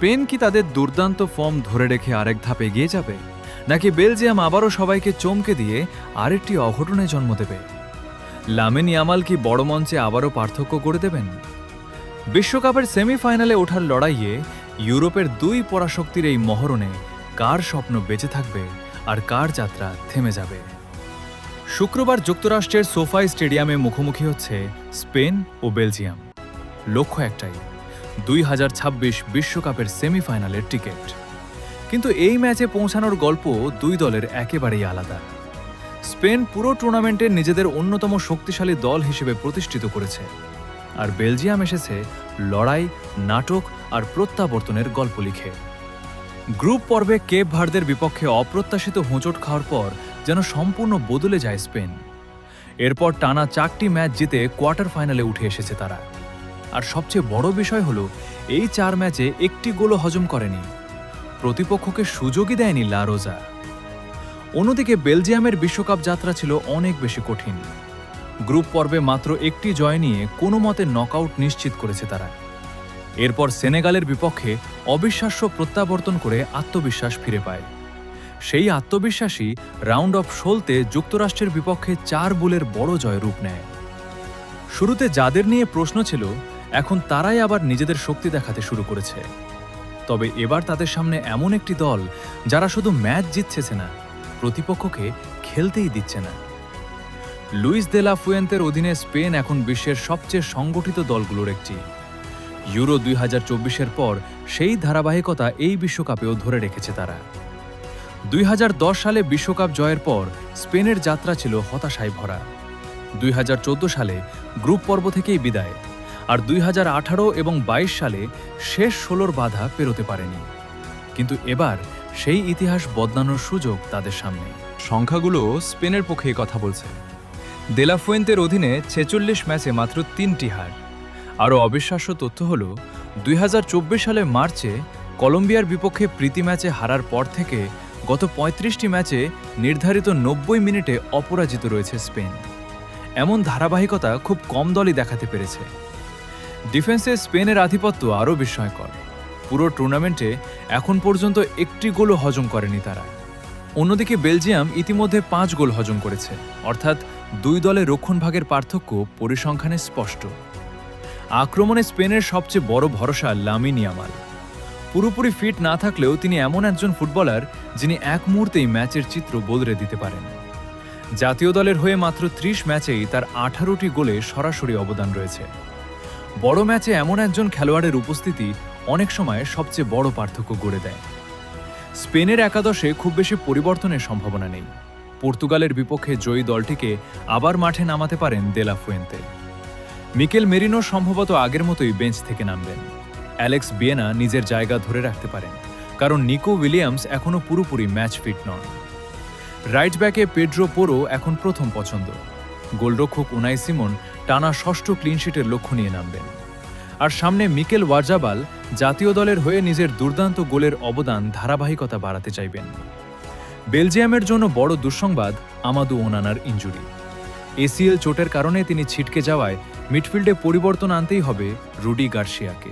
Spain কি তাদের দুর্দান্ত ফর্ম ধরে রেখে আরেক ধাপ এগিয়ে যাবে, নাকি বেলজিয়াম আবারও সবাইকে চমকে দিয়ে আরেকটি অঘটনে জন্ম দেবে? লামিন ইয়ামাল কি বড় মঞ্চে আবারও পার্থক্য করে দেবেন? বিশ্বকাপের সেমিফাইনালে ওঠার লড়াইয়ে ইউরোপের দুই পরাশক্তির এই মহরণে কার স্বপ্ন বেঁচে থাকবে আর কার যাত্রা থেমে যাবে? শুক্রবার যুক্তরাষ্ট্রের সোফাই স্টেডিয়ামে মুখোমুখি হচ্ছে স্পেন ও বেলজিয়াম। লক্ষ্য একটাই, 2026 বিশ্বকাপের সেমিফাইনালের টিকিট। কিন্তু এই ম্যাচে পৌঁছানোর গল্প দুই দলের একেবারেই আলাদা। স্পেন পুরো টুর্নামেন্টে নিজেদের অন্যতম শক্তিশালী দল হিসেবে প্রতিষ্ঠিত করেছে, আর বেলজিয়াম এসেছে লড়াই, নাটক আর প্রত্যাবর্তনের গল্প লিখে। গ্রুপ পর্বে কেপ ভার্দের বিপক্ষে অপ্রত্যাশিত হোঁচট খাওয়ার পর যেন সম্পূর্ণ বদলে যায় স্পেন। এরপর টানা 4টি ম্যাচ জিতে কোয়ার্টার ফাইনালে উঠে এসেছে তারা। আর সবচেয়ে বড় বিষয় হলো, এই 4 ম্যাচে একটি গোলও হজম করেনি, প্রতিপক্ষকে সুযোগই দেয়নি লা রোজা। অন্যদিকে বেলজিয়ামের বিশ্বকাপ যাত্রা ছিল অনেক বেশি কঠিন। গ্রুপ পর্বে মাত্র একটি জয় নিয়ে কোনো মতে নকআউট নিশ্চিত করেছে তারা। এরপর সেনেগালের বিপক্ষে অবিশ্বাস্য প্রত্যাবর্তন করে আত্মবিশ্বাস ফিরে পায়। সেই আত্মবিশ্বাসী রাউন্ড অফ 16-তে যুক্তরাষ্ট্রের বিপক্ষে 4 গোলের বড় জয় রূপ নেয়। শুরুতে যাদের নিয়ে প্রশ্ন ছিল, এখন তারাই আবার নিজেদের শক্তি দেখাতে শুরু করেছে। তবে এবার তাদের সামনে এমন একটি দল যারা শুধু ম্যাচ জিতছে না, প্রতিপক্ষকে খেলতেই দিচ্ছে না। লুইস দে লা ফুয়েন্তের অধীনে স্পেন এখন বিশ্বের সবচেয়ে সংগঠিত দলগুলোর একটি। ইউরো 2024-এর পর সেই ধারাবাহিকতা এই বিশ্বকাপেও ধরে রেখেছে তারা। 2010 সালে বিশ্বকাপ জয়ের পর স্পেনের যাত্রা ছিল হতাশায় ভরা। 2014 সালে গ্রুপ পর্ব থেকেই বিদায়, আর 2018 এবং 22 সালে শেষ 16-র বাধা পেরোতে পারেনি। কিন্তু এবার সেই ইতিহাস বদলানোর সুযোগ তাদের সামনে। সংখ্যাগুলো স্পেনের পক্ষেই কথা বলছে। দে লা ফুয়েন্তের অধীনে 46 ম্যাচে মাত্র 3টি হার। আরও অবিশ্বাস্য তথ্য হল, 2024 সালের মার্চে কলম্বিয়ার বিপক্ষে প্রীতি ম্যাচে হারার পর থেকে গত 35টি ম্যাচে নির্ধারিত 90 মিনিটে অপরাজিত রয়েছে স্পেন। এমন ধারাবাহিকতা খুব কম দলই দেখাতে পেরেছে। ডিফেন্সে স্পেনের আধিপত্য আরও বিস্ময়কর। পুরো টুর্নামেন্টে এখন পর্যন্ত একটি গোলও হজম করেনি তারা। অন্যদিকে বেলজিয়াম ইতিমধ্যে 5 গোল হজম করেছে, অর্থাৎ দুই দলের রক্ষণভাগের পার্থক্য পরিসংখ্যানে স্পষ্ট। আক্রমণে স্পেনের সবচেয়ে বড় ভরসা লামিন ইয়ামাল। পুরোপুরি ফিট না থাকলেও তিনি এমন একজন ফুটবলার যিনি এক মুহূর্তেই ম্যাচের চিত্র বদলে দিতে পারেন। জাতীয় দলের হয়ে মাত্র 30 ম্যাচেই তার 18টি গোলে সরাসরি অবদান রয়েছে। বড় ম্যাচে এমন একজন খেলোয়াড়ের উপস্থিতি অনেক সময় সবচেয়ে বড় পার্থক্য গড়ে দেয়। স্পেনের একাদশে খুব বেশি পরিবর্তনের সম্ভাবনা নেই। পর্তুগালের বিপক্ষে জয়ী দলটিকে আবার মাঠে নামাতে পারেন দে লা ফুয়েন্তে। মিকেল মেরিনো সম্ভবত আগের মতোই বেঞ্চ থেকে নামবেন। অ্যালেক্স বিয়েনা নিজের জায়গা ধরে রাখতে পারেন, কারণ নিকো উইলিয়ামস এখনও পুরোপুরি ম্যাচ ফিট নন। রাইট ব্যাকে পেড্রো পোরো এখন প্রথম পছন্দ। গোলরক্ষক উনাই সিমন টানা 6ষ্ঠ ক্লিনশিটের লক্ষ্য নিয়ে নামবেন। আর সামনে মিকেল ওয়ারজাবাল জাতীয় দলের হয়ে নিজের দুর্দান্ত গোলের অবদান ধারাবাহিকতা বাড়াতে চাইবেন। বেলজিয়ামের জন্য বড় দুঃসংবাদ আমাদু ওনানার ইনজুরি। এসিএল চোটের কারণে তিনি ছিটকে যাওয়ায় মিডফিল্ডে পরিবর্তন আনতেই হবে রুডি গার্সিয়াকে।